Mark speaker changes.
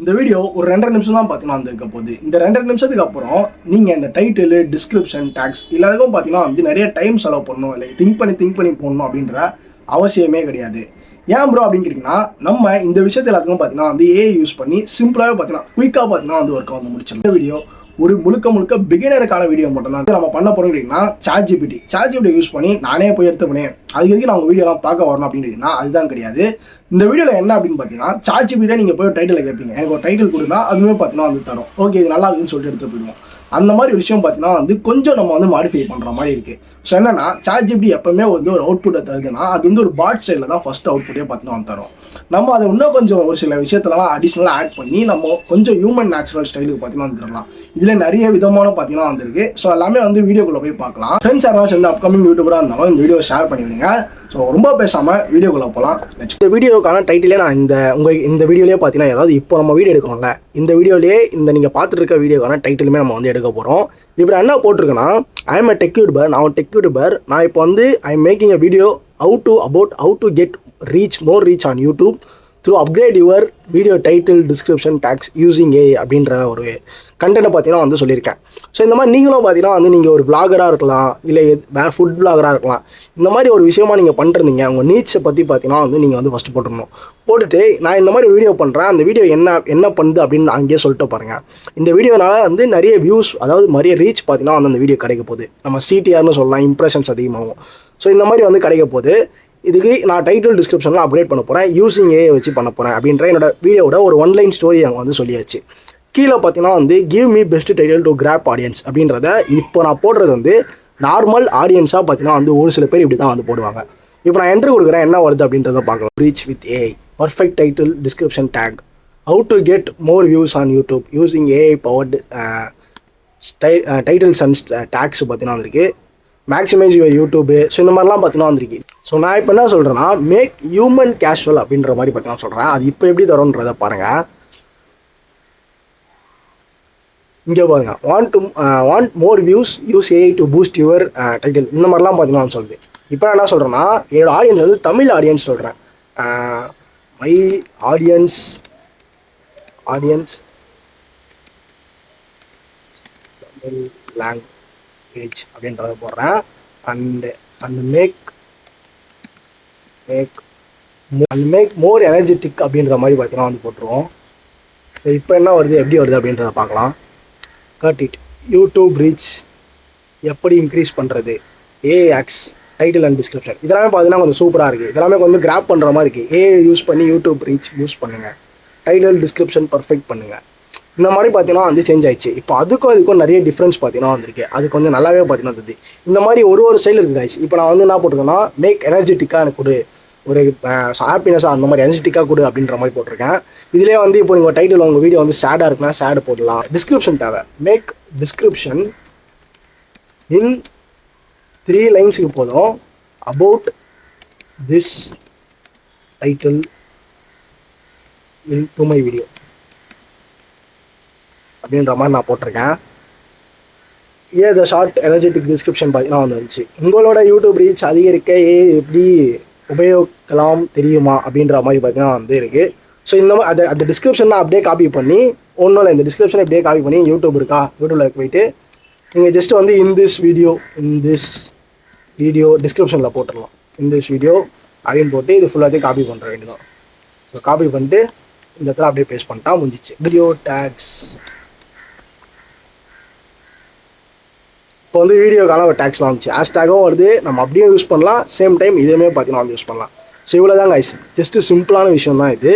Speaker 1: இந்த வீடியோ ஒரு 2.5 நிமிஷம் தான் பார்த்தீங்கன்னா இருக்க போகுது. இந்த 2.5 நிமிஷத்துக்கு அப்புறம் நீங்கள் இந்த டைட்டில், டிஸ்கிரிப்ஷன், டேக்ஸ் எல்லாத்துக்கும் பார்த்தீங்கன்னா நிறைய டைம் செலவு பண்ணணும், இல்லை திங்க் பண்ணி போடணும் அப்படின்ற அவசியமே கிடையாது. ஏன் ப்ரோ அப்படின்னு கேட்டிங்கன்னா, நம்ம இந்த விஷயத்தை எல்லாத்துக்கும் பார்த்தீங்கன்னா ஏஐ யூஸ் பண்ணி சிம்பிளாகவே பார்த்தீங்கன்னா குயிக்காக பார்த்தீங்கன்னா ஒர்க்கை முடிச்சிடலாம். இந்த வீடியோ ஒரு முழுக்க பிகினருக்கான வீடியோ மட்டும் தான் நம்ம பண்ண போறோம் அப்படின்னா சாட் ஜிபிடி யூஸ் பண்ணி நானே போய் எடுத்து பண்ணேன். அதுக்கு எதுக்கு நான் உங்கள் வீடியோலாம் பார்க்க வரணும் அப்படின்னா அதுதான் கிடையாது. இந்த வீடியோவில் என்ன அப்படின்னு பார்த்தீங்கன்னா, சாட் ஜிபிடியை நீங்கள் போய் டைட்டில் கேட்பீங்க, எனக்கு ஒரு டைட்டில் கொடுத்தா அதுவுமே பார்த்தீங்கன்னா தரும். ஓகே, இது நல்லா இருக்குன்னு சொல்லிட்டு எடுத்து போயிடுவோம். அந்த மாதிரி விஷயம் பார்த்தீங்கன்னா கொஞ்சம் நம்ம மாடிஃபை பண்ணுற மாதிரி இருக்குது. ஸோ என்னன்னா, சாட் ஜிபிடி எப்பவுமே ஒரு அவுட்புட்டை தருதுன்னா அது ஒரு பாட் சைடில் தான் ஃபர்ஸ்ட் அவுட்புட்டே பார்த்தீங்கன்னா தரும். நம்ம அதை இன்னும் கொஞ்சம் ஒரு சில விஷயத்தெல்லாம் அடிஷ்னலாக ஆட் பண்ணி நம்ம கொஞ்சம் ஹியூமன் நேச்சுரல் ஸ்டைலுக்கு பார்த்தீங்கன்னா தரலாம். இதில் நிறைய விதமான பார்த்தீங்கன்னா வந்திருக்கு. ஸோ எல்லாமே வீடியோக்குள்ளே போய் பார்க்கலாம். ஃப்ரெண்ட்ஸ் யாராச்சும் வந்து அப்கமிங் யூடியூபராக இருந்தாலும் இந்த வீடியோ ஷேர் பண்ணிவிடுங்க. ஸோ ரொம்ப பேசாமல் வீடியோக்குள்ளே போகலாம். இந்த வீடியோக்கான டைட்டிலே நான் இந்த வீடியோலேயே பார்த்தீங்கன்னா, ஏதாவது இப்போ நம்ம வீடியோ எடுக்கணும்ல, இந்த வீடியோலேயே நீங்கள் பார்த்துட்டு இருக்க வீடியோக்கான டைட்டிலுமே நம்ம எடுக்க போகிறோம். இப்போ நான் என்ன போட்டிருக்கேன்னா, ஐ எம் டெக் யூடியூபர். நான் ஒரு டெக் யூடியூபர். நான் இப்போ I am making a video how to get more reach on YouTube through upgrade your video title, description, tags using AI அப்படின்ற ஒரு கண்டென்ட்டை பார்த்தீங்கன்னா சொல்லியிருக்கேன். ஸோ இந்த மாதிரி நீங்களும் பார்த்தீங்கன்னா நீங்கள் ஒரு விளாகராக இருக்கலாம், இல்லை வேறு ஃபுட் விளாகராக இருக்கலாம். இந்த மாதிரி ஒரு விஷயமா நீங்கள் பண்ணுறீங்க, உங்கள் நீட்ஸை பற்றி பார்த்தீங்கன்னா நீங்கள் ஃபஸ்ட்டு போட்டுருணும். போட்டுட்டு நான் இந்த மாதிரி வீடியோ பண்ணுறேன், அந்த வீடியோ என்ன பண்ணுது அப்படின்னு அங்கேயே சொல்லிட்டு பாருங்கள். இந்த வீடியோனால நிறைய வியூஸ், அதாவது நிறைய ரீச் பார்த்தீங்கன்னா அந்த வீடியோ கிடைக்க போகுது. நம்ம சிடிஆர்னு சொல்லலாம், இம்ப்ரெஷன்ஸ் அதிகமாகும். ஸோ இந்த மாதிரி கிடைக்க போகுது. இதுக்கு நான் டைட்டில் டிஸ்கிரிப்ஷனில் அப்டேட் பண்ண போகிறேன், யூஸிங் ஏஐ வச்சு பண்ண போகிறேன் அப்படின்ற என்னோட வீடியோட ஒரு ஒன்லைன் ஸ்டோரி அங்கே சொல்லியாச்சு. கீழே பார்த்தீங்கன்னா give me best title to grab audience அப்படின்றத இப்போ நான் போடுறது நார்மல் ஆடியன்ஸாக பார்த்தீங்கன்னா ஒரு சில பேர் இப்படி தான் போடுவாங்க. இப்போ நான் என்ட்ரு கொடுக்குறேன், என்ன வருது அப்படின்றத பார்க்கலாம். Reach with AI, perfect title, description, tag, how to get more views on YouTube using AI powered titles and tags பார்த்தீங்கன்னா இருக்குது. Maximise your YouTube. ஸோ இந்த மாதிரிலாம் பார்த்தீங்கன்னா வந்திருக்கு. ஸோ நான் இப்போ என்ன சொல்கிறேன்னா, மேக் ஹியூமன் கேஷுவல் அப்படின்ற மாதிரி பார்த்தீங்கன்னா சொல்கிறேன். அது இப்போ எப்படி தரோன்றதை பாருங்கள். இங்கே பாருங்கள், want more views, use AI to boost your title, இந்த மாதிரிலாம் பார்த்தீங்கன்னா சொல்லுது. இப்போ நான் என்ன சொல்கிறேன்னா, என்னோடய ஆடியன்ஸ் தமிழ் ஆடியன்ஸ் சொல்கிறேன். மை ஆடியன்ஸ் தமிழ் லாங்குவேஜ் அப்படின்றத போடுறேன். அண்ட் மேக் மோர் எனர்ஜெட்டிக் அப்படின்ற மாதிரி பார்த்தீங்கன்னா போட்டுருவோம். இப்போ என்ன வருது, எப்படி வருது அப்படின்றத பார்க்கலாம். கட் இட், யூடியூப் ரீச் எப்படி இன்க்ரீஸ் பண்ணுறது, AI hacks, title and description, இதெல்லாமே பார்த்தீங்கன்னா கொஞ்சம் சூப்பராக இருக்குது. இதெல்லாமே கிராப் பண்ணுற மாதிரி இருக்குது. ஏஐ யூஸ் பண்ணி யூடியூப் ரீச் பூஸ்ட் பண்ணுங்கள், டைட்டில் டிஸ்கிரிப்ஷன் பர்ஃபெக்ட் பண்ணுங்கள். இந்த மாதிரி பார்த்தீங்கன்னா சேஞ்ச் ஆயிடுச்சு. இப்போ அதுக்கும் நிறைய டிஃப்ரென்ஸ் பார்த்தீங்கன்னா வந்திருக்கு. அது கொஞ்சம் நல்லாவே பார்த்தீங்கன்னா இருந்தது. இந்த மாதிரி ஒரு ஸ்டைல் இருக்குது. இப்போ நான் என்ன போட்டிருக்கேன்னா, மேக் எனர்ஜெட்டிக்காக எனக்கு கொடு, ஒரு ஹாப்பினஸாக அந்த மாதிரி எனர்ஜெட்டிக்காக கொடு அப்படின்ற மாதிரி போட்டிருக்கேன். இதிலே இப்போ நீங்கள் டைட்டில் உங்கள் வீடியோ சேடாக இருக்குன்னா சேடு போடலாம். டிஸ்கிரிப்ஷன் தேவை, மேக் டிஸ்கிரிப்ஷன் இன் 3 லைன்ஸுக்கு போதும். About this title in to my video அப்படின்ற மாதிரி நான் போட்டிருக்கேன். இந்த ஷார்ட் எனர்ஜெட்டிக் டிஸ்கிரிப்ஷன் பார்த்தீங்கன்னா வந்துச்சு. உங்களோட யூடியூப் ரீச் அதிகரிக்க எப்படி உபயோகிக்கலாம் தெரியுமா அப்படின்ற மாதிரி பார்த்தீங்கன்னா இருக்குது. ஸோ இந்த மாதிரி அந்த டிஸ்கிரிப்ஷன் அப்படியே காப்பி பண்ணி, ஒன்றும் இல்லை, இந்த டிஸ்கிரிப்ஷனை அப்படியே காப்பி பண்ணி யூடியூப் இருக்கா, யூடியூப்பில் போயிட்டு நீங்கள் ஜஸ்ட் இன் திஸ் வீடியோ டிஸ்கிரிப்ஷனில் போட்டுடலாம். திஸ் வீடியோ அப்படின்னு போட்டு இது ஃபுல்லாத்தையும் காப்பி பண்ணுற வேண்டியதான். ஸோ காப்பி பண்ணிட்டு இந்த இடத்துல அப்படியே பேஸ்ட் பண்ணிட்டா முடிஞ்சிச்சு. வீடியோ டேக்ஸ், இப்போ வீடியோக்கான ஒரு டேக்ஸ்லாம் வந்துச்சு. ஹேஷ்டேகும் வருது, நம்ம அப்படியே யூஸ் பண்ணலாம். சேம் டைம் இதுவுமே பார்த்தீங்கன்னா யூஸ் பண்ணலாம். ஸோ இவ்வளோ தான் கைஸ், ஜஸ்ட்டு சிம்பிளான விஷயம் தான் இது.